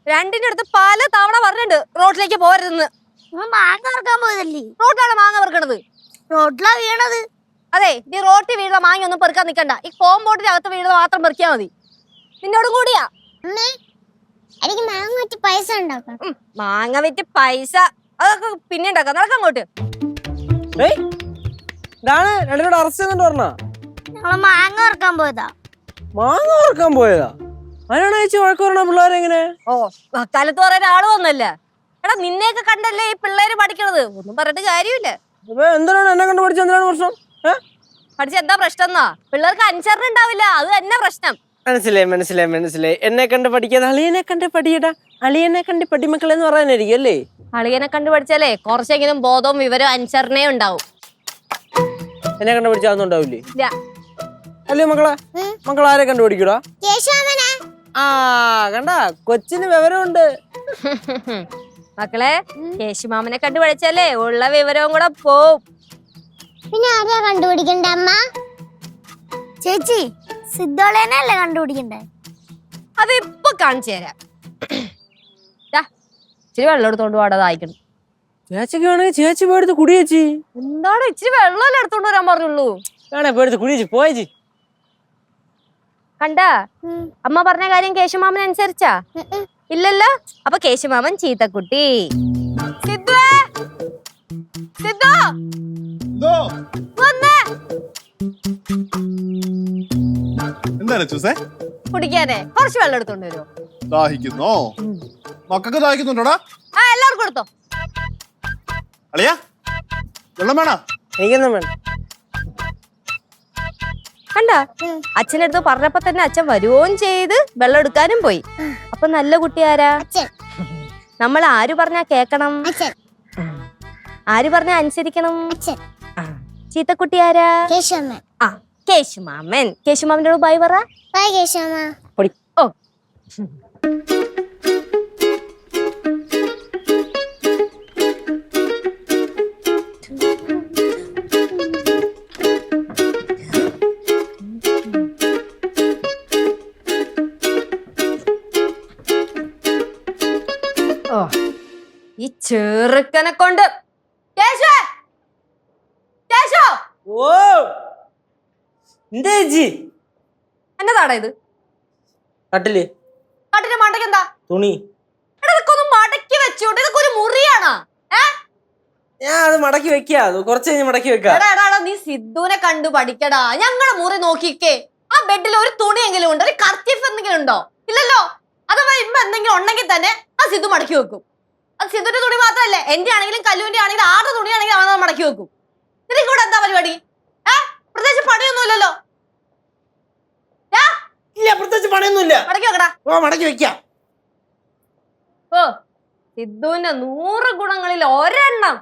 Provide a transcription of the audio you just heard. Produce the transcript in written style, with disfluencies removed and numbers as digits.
രണ്ടിന്റെ അടുത്ത് പല തവണ പറഞ്ഞിട്ടുണ്ട് റോഡിലേക്ക് പോരുതെന്ന്. മാങ്ങ വറക്കാൻ പോയതല്ലേ? റോഡിലാണ് മാങ്ങ പെറുക്കണത്. റോഡിലാ വീണത്. അതെ, നീ റോട്ടിൽ വീഴുന്ന മാങ്ങ ഒന്നും പെറുക്കാൻ നിൽക്കണ്ട. ഈ കോമ്പൗണ്ടിന്റെ അകത്ത് വീഴുന്ന മാത്രം പെറുക്കിയാ മതി. നിന്നോടും കൂടിയാ. എനിക്ക് മാങ്ങ വിറ്റ് പൈസ ഉണ്ടാക്കാം. മാങ്ങ വിറ്റ് പൈസ അതൊക്കെ പിന്നെ ഉണ്ടാക്കാം. നടക്കങ്ങോട്ട്. ഞങ്ങള് മാങ്ങ വറക്കാൻ പോയതാ. മാങ്ങ വറക്കാൻ പോയതാ? അതിനാണ് ചേച്ചി വഴക്ക് പറഞ്ഞ പിള്ളേരെങ്ങനെ? ഓ, വക്കാലത്ത് പറയാൻ ആള് വന്നല്ല. എടാ, നിന്നെയൊക്കെ കണ്ടല്ലേ ഈ പിള്ളേര് പഠിക്കണത്. ഒന്നും പറഞ്ഞിട്ട് കാര്യമില്ല. എന്തിനാണ് എന്നെ കണ്ട് പഠിച്ച? എന്തിനാണ് പ്രശ്നം? പഠിച്ച എന്താ പ്രശ്നം എന്നാ? പിള്ളേർക്ക് അനുസരണ ഉണ്ടാവില്ല, അത് തന്നെ പ്രശ്നം. മനസ്സിലായി. എന്നെ കണ്ട് പഠിക്കാതെ അളിയനെ കണ്ട് പഠിയടാ. അളിയനെ കണ്ട് പഠിമക്കളെന്ന് പറയാനായിരിക്കും അല്ലേ? അളിയനെ കണ്ടു പഠിച്ചാലേ കുറച്ചെങ്കിലും ബോധവും വിവരവും അനുസരണയും ഉണ്ടാവും. എന്നെ കണ്ട് പഠിച്ചാൽ ഒന്നും ഉണ്ടാവില്ലേ? ഇല്ല. അല്ലേ മക്കളെ ആരെ കണ്ടു പഠിക്കൂടാ? ആ കണ്ടാ, കൊച്ചിന് വിവരമുണ്ട്. മക്കളെ, കേശുമാമനെ കണ്ടു പഠിച്ചാലേ ഉള്ള വിവരവും കൂടെ പോവും. പിന്നെ ആരെയാ കണ്ടുപിടിക്കണ്ടേ അമ്മ? ചേച്ചി, സിദ്ധോളേനല്ലേ കണ്ടുപിടിക്കണ്ടേ? അത് ഇപ്പൊ കാണിച്ചു തരാം. ഇച്ചിരി വെള്ളം എടുത്തോണ്ട് പാടാതായിക്കണം. ചേച്ചിക്ക് വേണമെങ്കിൽ ചേച്ചി പോയെടുത്ത് കുടി ചേച്ചി. എന്താണ് ഇച്ചിരി വെള്ളം എടുത്തോണ്ട് വരാൻ പറഞ്ഞുള്ളൂ? വേണേ പോയെടുത്ത് കുടി ചേച്ചി. പോയേച്ചി കണ്ടാ, അമ്മ പറഞ്ഞ കാര്യം കേശുമാമൻ അനുസരിച്ചാ? ഇല്ലല്ലോ. അപ്പൊ കേശുമാമൻ ചീത്തക്കുട്ടി. എന്താണ് ചൂസേ? കുടിക്കാനേ കുറച്ച് വെള്ളം എടുത്തോണ്ട് വരുമോ? ദാഹിക്കുന്നോ? മക്കൾക്ക് ദാഹിക്കുന്നുണ്ടോടാ? ആ, എല്ലാവർക്കും എടുത്തോ. അളിയാ, വെള്ളം വേണോ? എനിക്കൊന്നും വേണ്ട. കണ്ടാ, അച്ഛനടുത്ത് പറഞ്ഞപ്പോ തന്നെ അച്ഛൻ വരുവോം ചെയ്ത് വെള്ളം എടുക്കാനും പോയി. അപ്പൊ നല്ല കുട്ടി ആരാ? നമ്മൾ ആര് പറഞ്ഞാ കേക്കണം, ആര് പറഞ്ഞാ അനുസരിക്കണം. ചീത്തക്കുട്ടി ആരാ? ആ, കേശുമാമൻ. കേശുമാമന്റെ ബൈ പറ. ഓ, ഈ ചെറുക്കനെ കൊണ്ട് ഓ എന്താ ചേച്ചി? എന്നതാടാ ഇത്? കട്ടില് കട്ടിന്റെ മണ്ടയ്ക്ക് എന്താ? തുണി. ഇതൊക്കെ ഒന്ന് മടക്കി വെച്ചോട്ടെ. ഇതൊക്കെ ഒരു മുറിയാണോ? ഞാൻ അത് മടക്കി വെക്കാ. കുറച്ച് കഴിഞ്ഞ് മടക്കി വെക്കാം. നീ സിദ്ധുവിനെ കണ്ടു പഠിക്കടാ. ഞങ്ങളുടെ മുറി നോക്കിക്കേ. ആ ബെഡിൽ ഒരു തുണിയെങ്കിലും ഉണ്ടോ? ഒരു കർച്ചീഫ് എന്തെങ്കിലും ഉണ്ടോ? ഇല്ലല്ലോ. അഥവാ ഇമ്മ എന്തെങ്കിലും ഉണ്ടെങ്കിൽ തന്നെ ആ സിദ്ധു മടക്കി വെക്കും. അത് സിദ്ധുവിന്റെ തുണി മാത്രമല്ലേ, എന്റെ ആണെങ്കിലും കല്ലുവിന്റെ ആണെങ്കിലും ആരുടെ തുണിയാണെങ്കിലും അവൻ മടക്കി വെക്കും. നിനക്ക് ഇവിടെ എന്താ പരിപാടി? പ്രത്യേകിച്ച് പണിയൊന്നുമില്ലല്ലോ. ഇല്ല, പ്രത്യേകിച്ച് പണിയൊന്നുമില്ല. മടക്കി വെക്കടാ. ഓ, മടക്കി വെക്കാം. ഓ, സിദ്ധുവിന്റെ 100 ഗുണങ്ങളിൽ ഒരെണ്ണം